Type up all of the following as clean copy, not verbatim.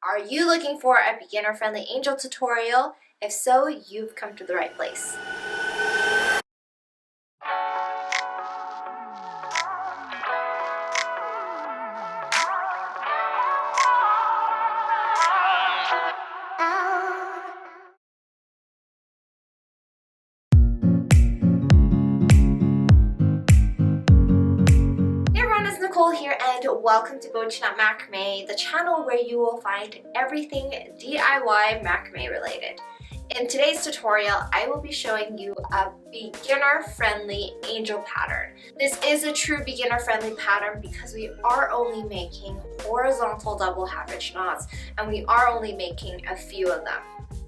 Are you looking for a beginner-friendly angel tutorial? If so, you've come to the right place. Here and welcome to BOCHIKNOT Macrame, the channel where you will find everything DIY macrame related. In today's tutorial, I will be showing you a beginner-friendly angel pattern. This is a true beginner-friendly pattern because we are only making horizontal double half hitch knots and we are only making a few of them.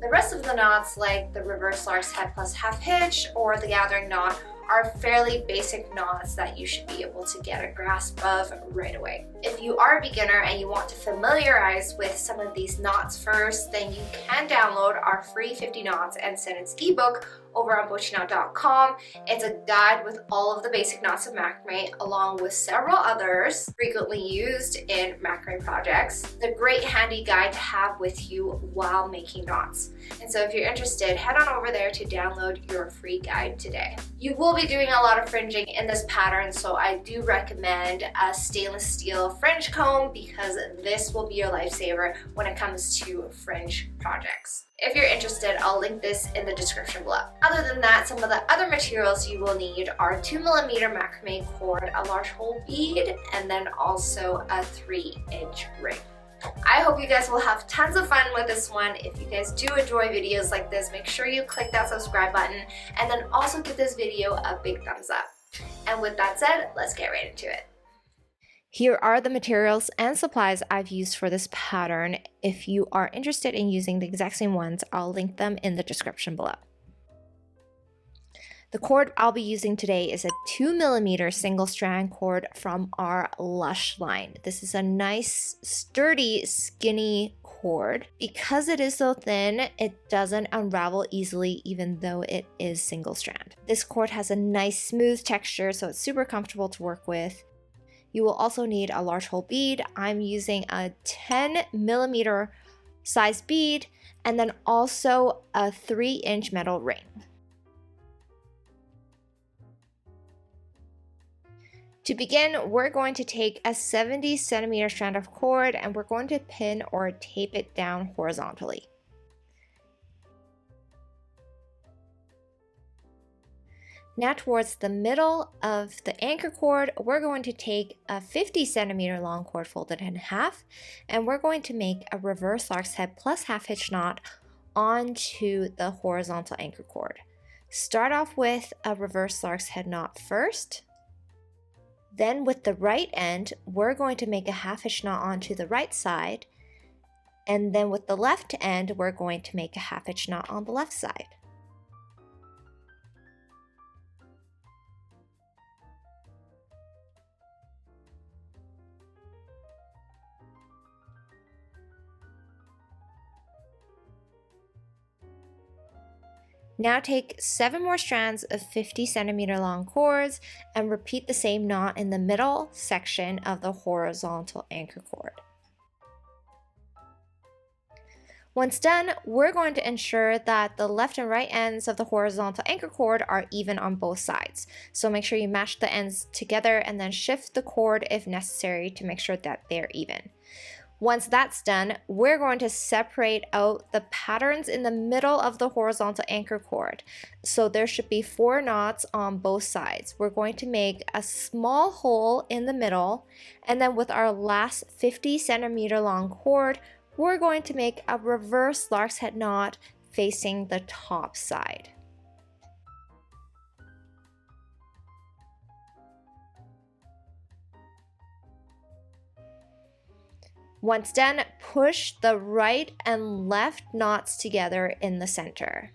The rest of the knots, like the reverse Lark's head plus half hitch or the gathering knot, are fairly basic knots that you should be able to get a grasp of right away. If you are a beginner and you want to familiarize with some of these knots first, then you can download our free 50 knots and sentence ebook over on BOCHIKNOT.com. It's a guide with all of the basic knots of macrame along with several others frequently used in macrame projects. The great handy guide to have with you while making knots. And so if you're interested, head on over there to download your free guide today. You will be doing a lot of fringing in this pattern, so I do recommend a stainless steel fringe comb because this will be your lifesaver when it comes to fringe projects. If you're interested, I'll link this in the description below. Other than that, some of the other materials you will need are 2mm macrame cord, a large hole bead, and then also a 3-inch ring. I hope you guys will have tons of fun with this one. If you guys do enjoy videos like this, make sure you click that subscribe button and then also give this video a big thumbs up. And with that said, let's get right into it. Here are the materials and supplies I've used for this pattern. If you are interested in using the exact same ones, I'll link them in the description below. The cord I'll be using today is a 2mm single strand cord from our Lush line. This is a nice, sturdy, skinny cord. Because it is so thin, it doesn't unravel easily even though it is single strand. This cord has a nice smooth texture, so it's super comfortable to work with. You will also need a large hole bead. I'm using a 10mm size bead and then also a 3-inch metal ring. To begin, we're going to take a 70cm strand of cord and we're going to pin or tape it down horizontally. Now towards the middle of the anchor cord, we're going to take a 50cm long cord folded in half and we're going to make a reverse Lark's head plus half hitch knot onto the horizontal anchor cord. Start off with a reverse Lark's head knot first. Then with the right end, we're going to make a half hitch knot onto the right side. And then with the left end, we're going to make a half hitch knot on the left side. Now take 7 more strands of 50cm long cords and repeat the same knot in the middle section of the horizontal anchor cord. Once done, we're going to ensure that the left and right ends of the horizontal anchor cord are even on both sides. So make sure you match the ends together and then shift the cord if necessary to make sure that they're even. Once that's done, we're going to separate out the patterns in the middle of the horizontal anchor cord. So there should be 4 knots on both sides. We're going to make a small hole in the middle, and then with our last 50cm long cord, we're going to make a reverse Lark's head knot facing the top side. Once done, push the right and left knots together in the center.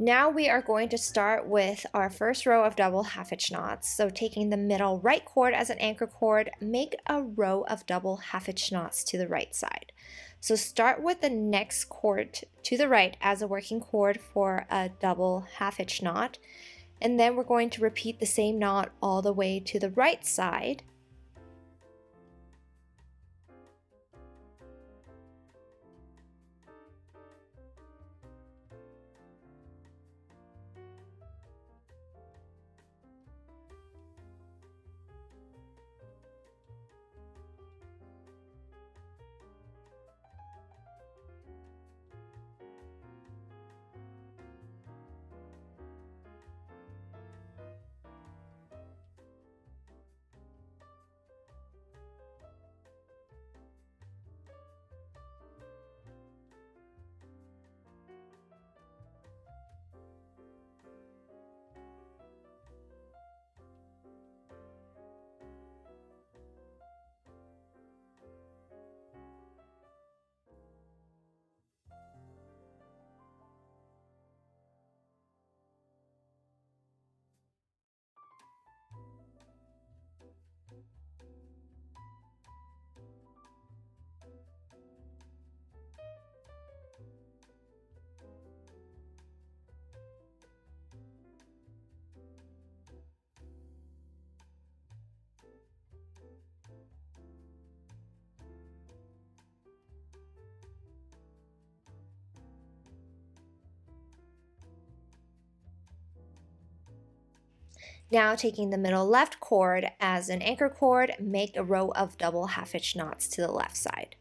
Now we are going to start with our first row of double half hitch knots. So taking the middle right cord as an anchor cord, make a row of double half hitch knots to the right side. So start with the next cord to the right as a working cord for a double half hitch knot, And then we're going to repeat the same knot all the way to the right side. Now taking the middle left cord as an anchor cord, make a row of double half hitch knots to the left side.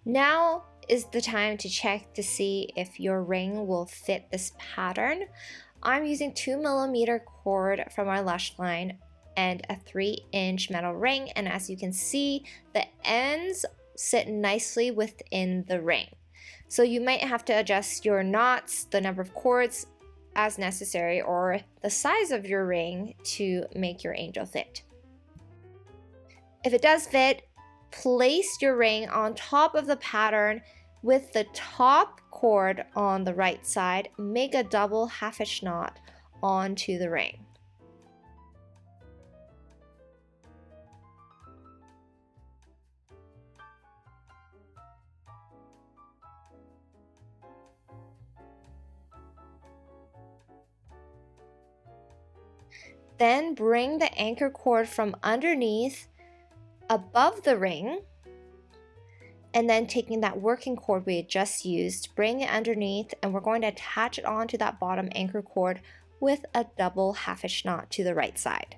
Now is the time to check to see if your ring will fit this pattern. I'm using 2mm cord from our Lush line and a 3-inch metal ring, and as you can see, the ends sit nicely within the ring. So you might have to adjust your knots, the number of cords as necessary, or the size of your ring to make your angel fit. If it does fit, place your ring on top of the pattern with the top cord on the right side. Make a double half hitch knot onto the ring. Then bring the anchor cord from underneath above the ring, and then taking that working cord we had just used, bring it underneath, and we're going to attach it onto that bottom anchor cord with a double half hitch knot to the right side.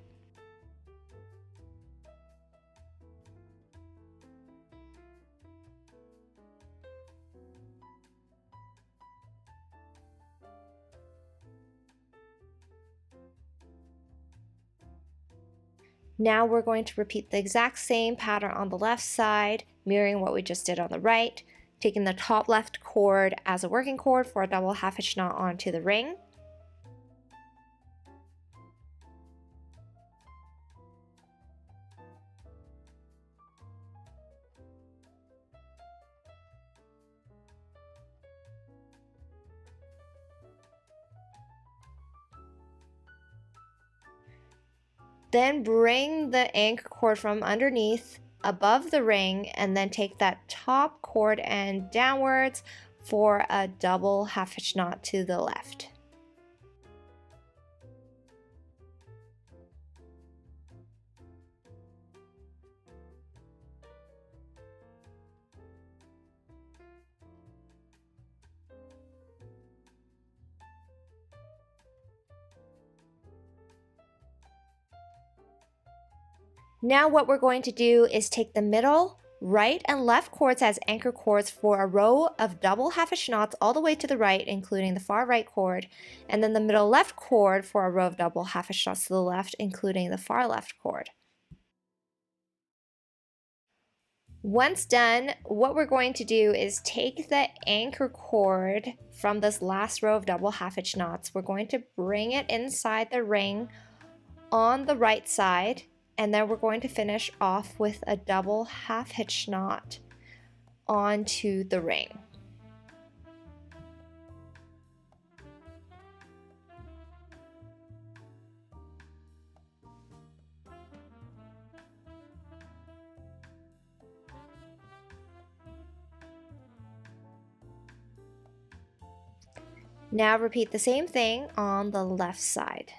Now we're going to repeat the exact same pattern on the left side, mirroring what we just did on the right, taking the top left cord as a working cord for a double half hitch knot onto the ring. Then bring the anchor cord from underneath above the ring and then take that top cord and downwards for a double half hitch knot to the left. Now what we're going to do is take the middle, right and left cords as anchor cords for a row of double half hitch knots all the way to the right, including the far right cord, and then the middle left cord for a row of double half hitch knots to the left, including the far left cord. Once done, what we're going to do is take the anchor cord from this last row of double half hitch knots. We're going to bring it inside the ring on the right side, and then we're going to finish off with a double half hitch knot onto the ring. Now repeat the same thing on the left side.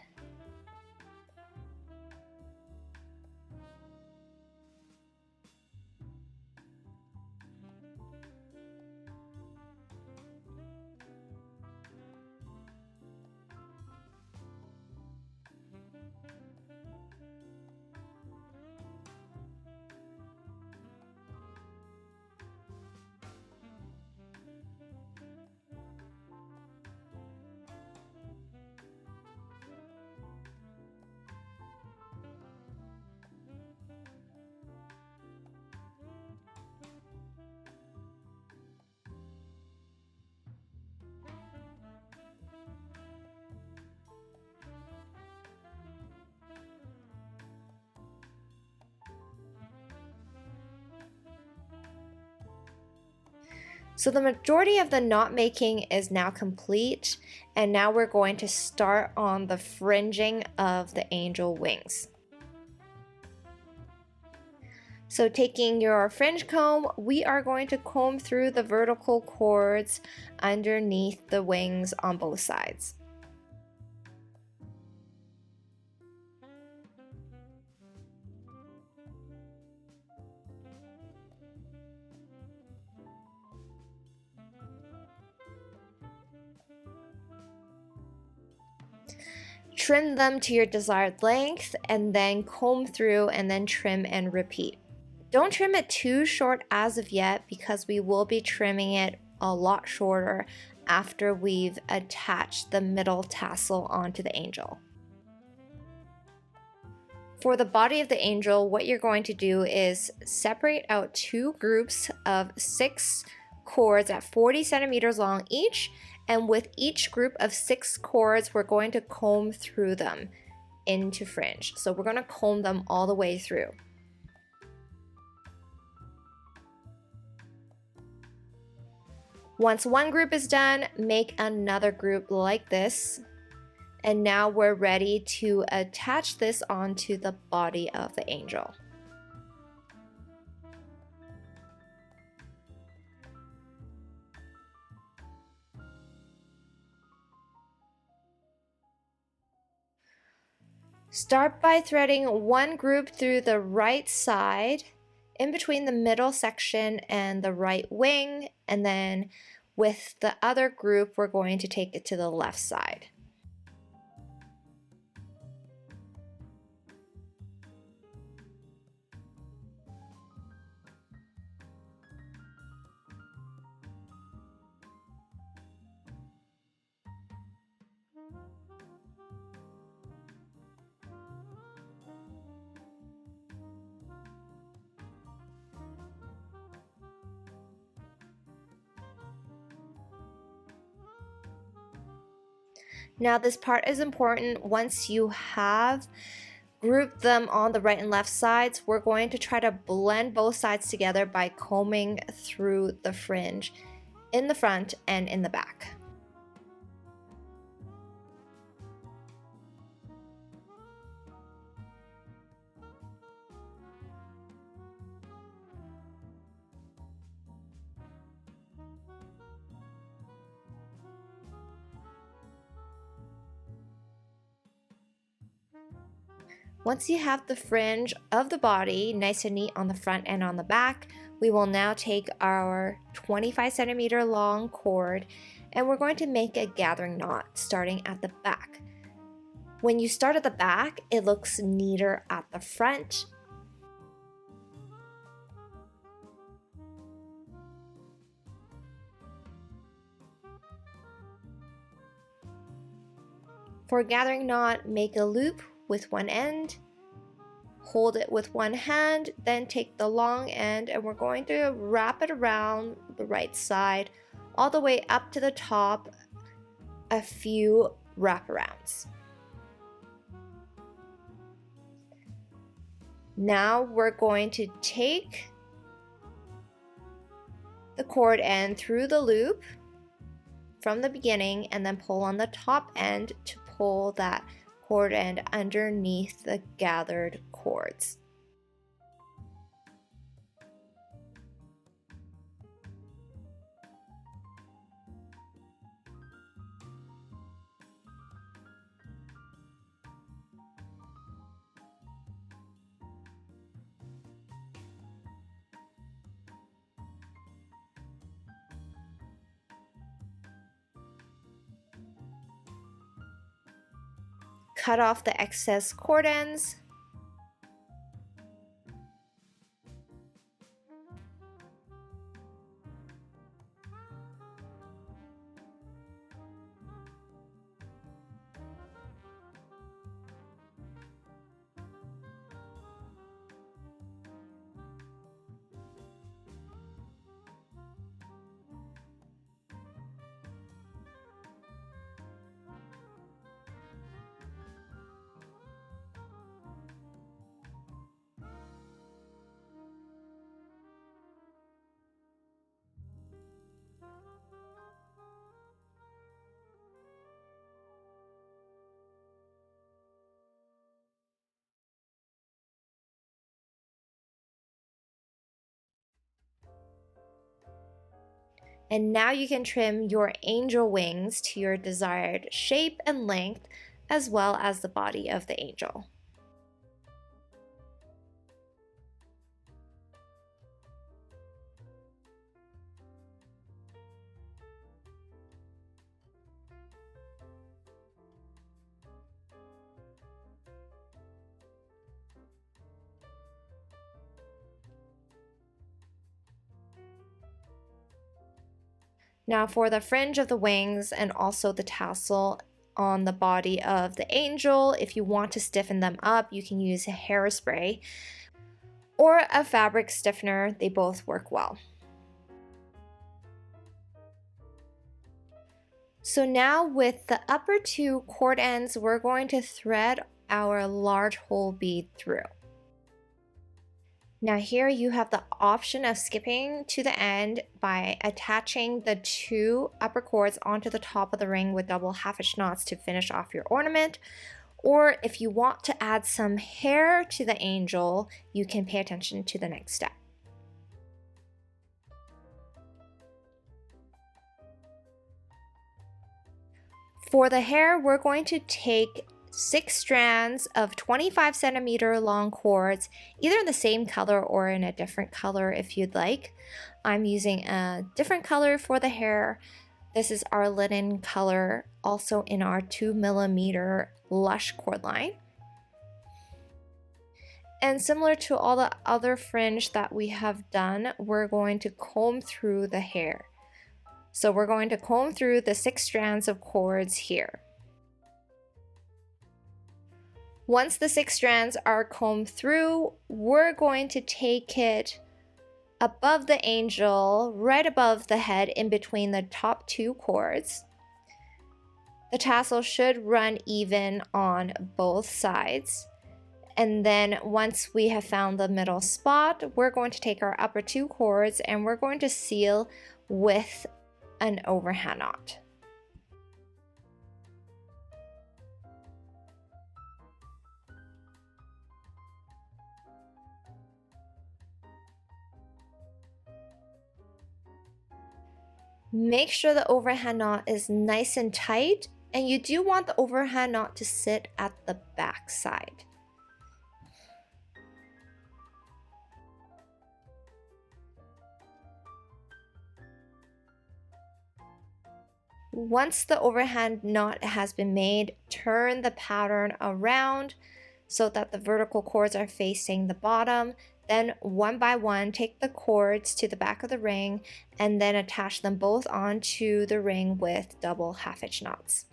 So the majority of the knot making is now complete, and now we're going to start on the fringing of the angel wings. So taking your fringe comb, we are going to comb through the vertical cords underneath the wings on both sides. Trim them to your desired length and then comb through and then trim and repeat. Don't trim it too short as of yet because we will be trimming it a lot shorter after we've attached the middle tassel onto the angel. For the body of the angel, what you're going to do is separate out two groups of 6 cords at 40 centimeters long each, and with each group of 6 cords, we're going to comb through them into fringe. So we're going to comb them all the way through. Once one group is done, make another group like this. And now we're ready to attach this onto the body of the angel. Start by threading one group through the right side, in between the middle section and the right wing, and then with the other group, we're going to take it to the left side. Now this part is important. Once you have grouped them on the right and left sides, we're going to try to blend both sides together by combing through the fringe in the front and in the back. Once you have the fringe of the body nice and neat on the front and on the back, we will now take our 25 centimeter long cord and we're going to make a gathering knot starting at the back. When you start at the back, it looks neater at the front. For a gathering knot, make a loop with one end, hold it with one hand, then take the long end and we're going to wrap it around the right side all the way up to the top, a few wraparounds. Now we're going to take the cord end through the loop from the beginning and then pull on the top end to pull that cord end underneath the gathered cords. Cut off the excess cord ends. And now you can trim your angel wings to your desired shape and length, as well as the body of the angel. Now for the fringe of the wings and also the tassel on the body of the angel, if you want to stiffen them up, you can use a hairspray or a fabric stiffener. They both work well. So now with the upper two cord ends, we're going to thread our large hole bead through. Now here you have the option of skipping to the end by attaching the two upper cords onto the top of the ring with double half hitch knots to finish off your ornament. Or if you want to add some hair to the angel, you can pay attention to the next step. For the hair, we're going to take 6 strands of 25 centimeter long cords, either in the same color or in a different color if you'd like. I'm using a different color for the hair. This is our linen color, also in our 2mm lush cord line. And similar to all the other fringe that we have done, we're going to comb through the hair. So we're going to comb through the 6 strands of cords here. Once the 6 strands are combed through, we're going to take it above the angel, right above the head in between the top 2 cords. The tassel should run even on both sides. And then once we have found the middle spot, we're going to take our upper 2 cords and we're going to seal with an overhand knot. Make sure the overhand knot is nice and tight, and you do want the overhand knot to sit at the back side. Once the overhand knot has been made, turn the pattern around so that the vertical cords are facing the bottom. Then one by one, take the cords to the back of the ring and then attach them both onto the ring with double half hitch knots.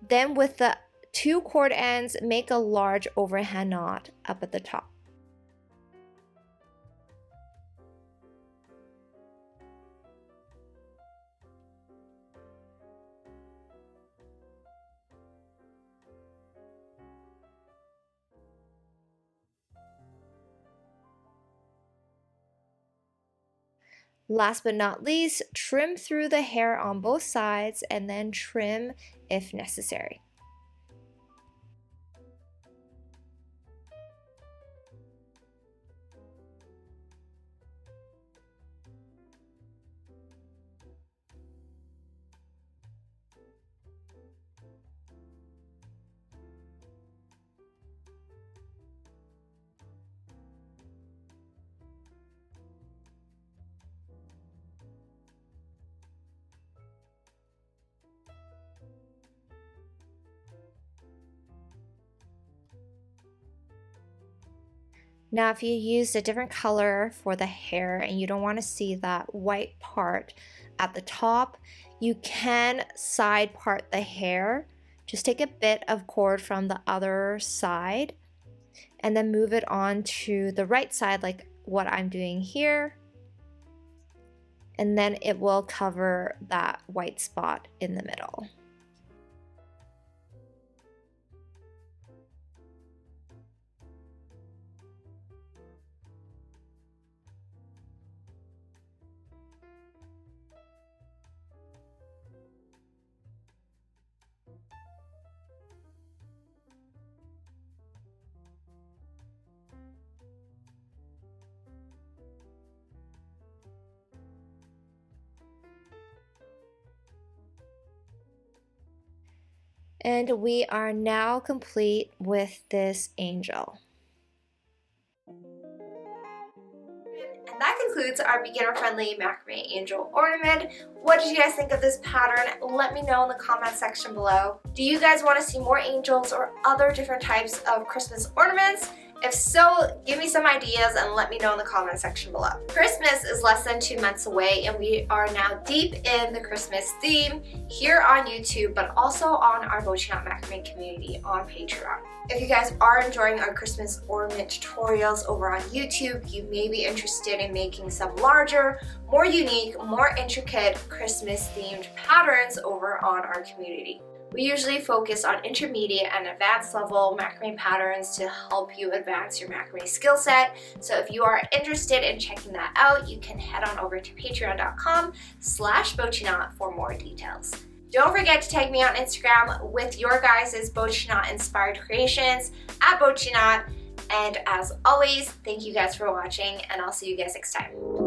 Then with the 2 cord ends, make a large overhand knot up at the top. Last but not least, trim through the hair on both sides and then trim if necessary. Now, if you used a different color for the hair and you don't want to see that white part at the top, you can side part the hair. Just take a bit of cord from the other side and then move it on to the right side like what I'm doing here. And then it will cover that white spot in the middle. And we are now complete with this angel. And that concludes our beginner-friendly macrame angel ornament. What did you guys think of this pattern? Let me know in the comment section below. Do you guys want to see more angels or other different types of Christmas ornaments? If so, give me some ideas and let me know in the comment section below. Christmas is less than 2 months away and we are now deep in the Christmas theme here on YouTube, but also on our BOCHIKNOT macrame community on Patreon. If you guys are enjoying our Christmas ornament tutorials over on YouTube, you may be interested in making some larger, more unique, more intricate Christmas themed patterns over on our community. We usually focus on intermediate and advanced level macrame patterns to help you advance your macrame skill set. So if you are interested in checking that out, you can head on over to patreon.com/BOCHIKNOT for more details. Don't forget to tag me on Instagram with your guys' BOCHIKNOT inspired creations at BOCHIKNOT. And as always, thank you guys for watching and I'll see you guys next time.